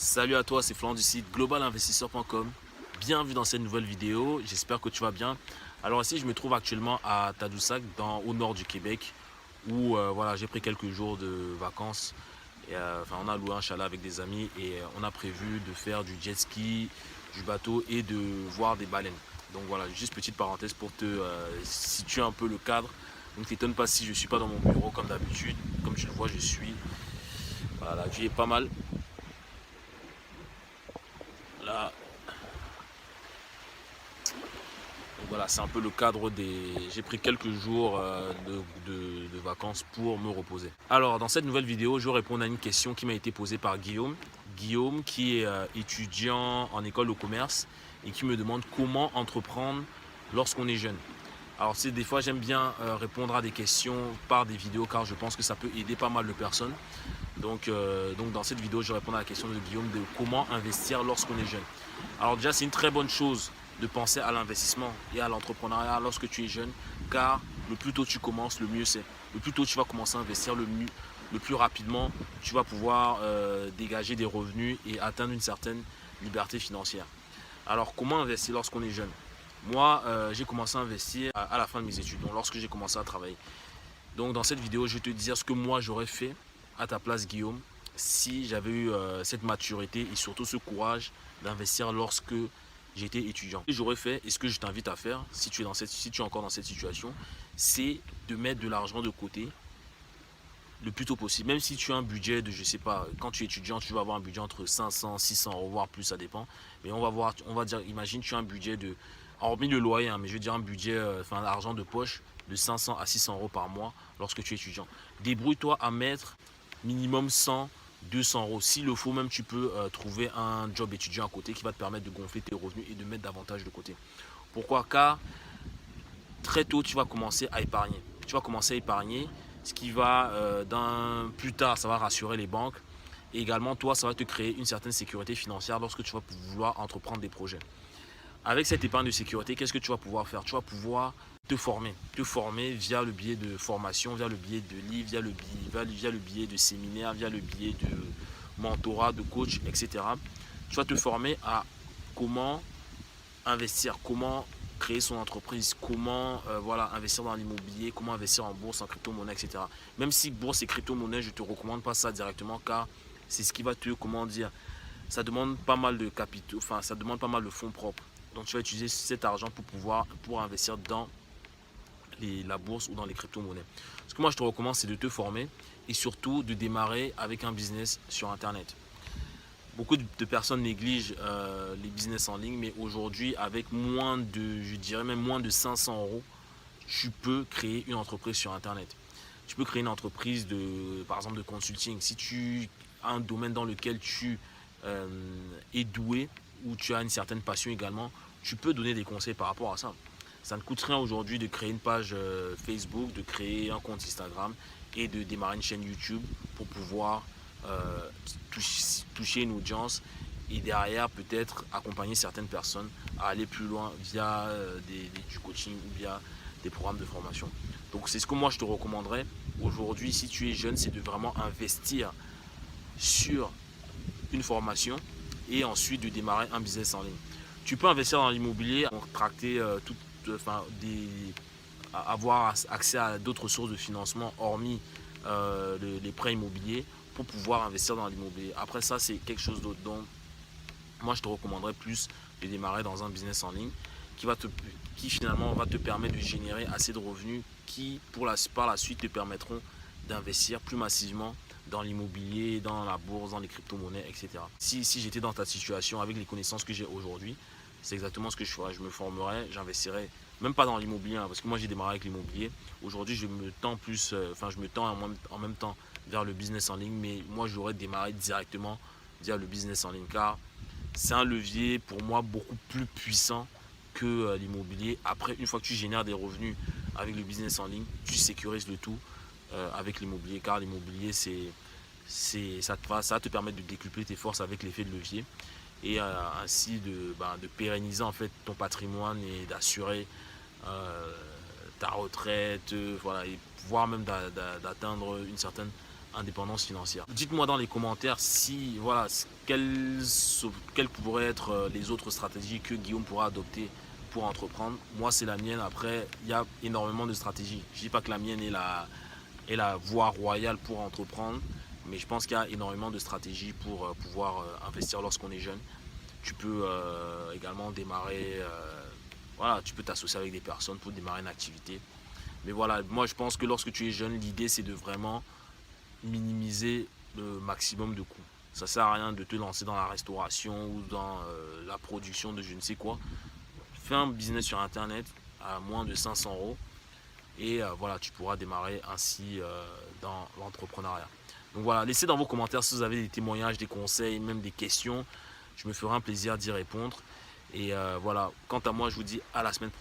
Salut à toi, c'est Florent du site globalinvestisseur.com. Bienvenue dans cette nouvelle vidéo, j'espère que tu vas bien. Alors ici, je me trouve actuellement à Tadoussac, au nord du Québec, où voilà, j'ai pris quelques jours de vacances. On a loué un chalet avec des amis et on a prévu de faire du jet ski, du bateau et de voir des baleines. Donc voilà, juste petite parenthèse pour te situer un peu le cadre. Donc t'étonne pas si je ne suis pas dans mon bureau comme d'habitude. Comme tu le vois, je suis. Voilà, la vie est pas mal. Là, donc voilà, c'est un peu le cadre des... J'ai pris quelques jours de vacances pour me reposer. Alors, dans cette nouvelle vidéo, je vais répondre à une question qui m'a été posée par Guillaume. Guillaume, qui est étudiant en école de commerce et qui me demande comment entreprendre lorsqu'on est jeune. Alors, des fois, j'aime bien répondre à des questions par des vidéos car je pense que ça peut aider pas mal de personnes. Donc dans cette vidéo, je vais répondre à la question de Guillaume de comment investir lorsqu'on est jeune. Alors déjà, c'est une très bonne chose de penser à l'investissement et à l'entrepreneuriat lorsque tu es jeune, car le plus tôt tu commences, le mieux c'est. Le plus tôt tu vas commencer à investir, le plus rapidement tu vas pouvoir dégager des revenus et atteindre une certaine liberté financière. Alors comment investir lorsqu'on est jeune? Moi, j'ai commencé à investir à la fin de mes études, donc lorsque j'ai commencé à travailler. Donc dans cette vidéo, je vais te dire ce que moi j'aurais fait à ta place, Guillaume, si j'avais eu cette maturité et surtout ce courage d'investir lorsque j'étais étudiant. Ce que j'aurais fait et ce que je t'invite à faire si tu es encore dans cette situation, c'est de mettre de l'argent de côté le plus tôt possible. Même si tu as un budget de, je sais pas, quand tu es étudiant, tu vas avoir un budget entre 500, 600 euros, voire plus, ça dépend. Mais on va dire, imagine, tu as un budget de, hormis le loyer, hein, mais je veux dire un budget, l'argent de poche de 500 à 600 euros par mois lorsque tu es étudiant. Débrouille-toi à mettre minimum 100, 200 euros. S'il le faut, même tu peux trouver un job étudiant à côté qui va te permettre de gonfler tes revenus et de mettre davantage de côté. Pourquoi? Car très tôt, tu vas commencer à épargner. Tu vas commencer à épargner, ce qui va, plus tard, ça va rassurer les banques. Et également, toi, ça va te créer une certaine sécurité financière lorsque tu vas vouloir entreprendre des projets. Avec cette épargne de sécurité, qu'est-ce que tu vas pouvoir faire? Tu vas pouvoir te former via le biais de formation, via le biais de livres, via le biais de séminaires, via le biais de mentorat, de coach, etc. Tu vas te former à comment investir, comment créer son entreprise, comment investir dans l'immobilier, comment investir en bourse, en crypto-monnaie, etc. Même si bourse et crypto-monnaie, je ne te recommande pas ça directement car c'est ce qui va te, comment dire, ça demande pas mal de capitaux, ça demande pas mal de fonds propres. Donc tu vas utiliser cet argent pour investir dans la bourse ou dans les crypto-monnaies. Ce que moi je te recommande, c'est de te former et surtout de démarrer avec un business sur Internet. Beaucoup de personnes négligent les business en ligne, mais aujourd'hui, avec moins de, je dirais même moins de 500 euros, tu peux créer une entreprise sur Internet. Tu peux créer une entreprise par exemple, de consulting. Si tu as un domaine dans lequel tu es doué ou tu as une certaine passion également, tu peux donner des conseils par rapport à ça. Ça ne coûte rien aujourd'hui de créer une page Facebook, de créer un compte Instagram et de démarrer une chaîne YouTube pour pouvoir toucher une audience et derrière peut-être accompagner certaines personnes à aller plus loin via du coaching ou via des programmes de formation. Donc c'est ce que moi je te recommanderais aujourd'hui si tu es jeune, c'est de vraiment investir sur une formation et ensuite de démarrer un business en ligne. Tu peux investir dans l'immobilier, contracter avoir accès à d'autres sources de financement hormis les prêts immobiliers pour pouvoir investir dans l'immobilier. Après ça, c'est quelque chose d'autre. Donc, moi, je te recommanderais plus de démarrer dans un business en ligne qui finalement va te permettre de générer assez de revenus qui, par la suite, te permettront d'investir plus massivement dans l'immobilier, dans la bourse, dans les crypto-monnaies, etc. Si j'étais dans ta situation avec les connaissances que j'ai aujourd'hui, c'est exactement ce que je ferais. Je me formerais, j'investirais, même pas dans l'immobilier, hein, parce que moi j'ai démarré avec l'immobilier. Aujourd'hui, je me tends en même temps vers le business en ligne, mais moi j'aurais démarré directement via le business en ligne, car c'est un levier pour moi beaucoup plus puissant que l'immobilier. Après, une fois que tu génères des revenus avec le business en ligne, tu sécurises le tout avec l'immobilier, car l'immobilier ça va te permettre de décupler tes forces avec l'effet de levier et ainsi de pérenniser en fait ton patrimoine et d'assurer ta retraite, voilà, et voire même d'atteindre une certaine indépendance financière. Dites-moi dans les commentaires si voilà quelles pourraient être les autres stratégies que Guillaume pourra adopter pour entreprendre. Moi, c'est la mienne. Après, il y a énormément de stratégies. Je ne dis pas que la mienne est la voie royale pour entreprendre, mais je pense qu'il y a énormément de stratégies pour pouvoir investir lorsqu'on est jeune. Tu peux également démarrer, voilà, tu peux t'associer avec des personnes pour démarrer une activité. Mais voilà, moi je pense que lorsque tu es jeune, l'idée c'est de vraiment minimiser le maximum de coûts. Ça sert à rien de te lancer dans la restauration ou dans la production de je ne sais quoi. Fais un business sur internet à moins de 500 euros et voilà, tu pourras démarrer ainsi dans l'entrepreneuriat. Donc voilà, laissez dans vos commentaires si vous avez des témoignages, des conseils, même des questions. Je me ferai un plaisir d'y répondre. Et voilà, quant à moi, je vous dis à la semaine prochaine.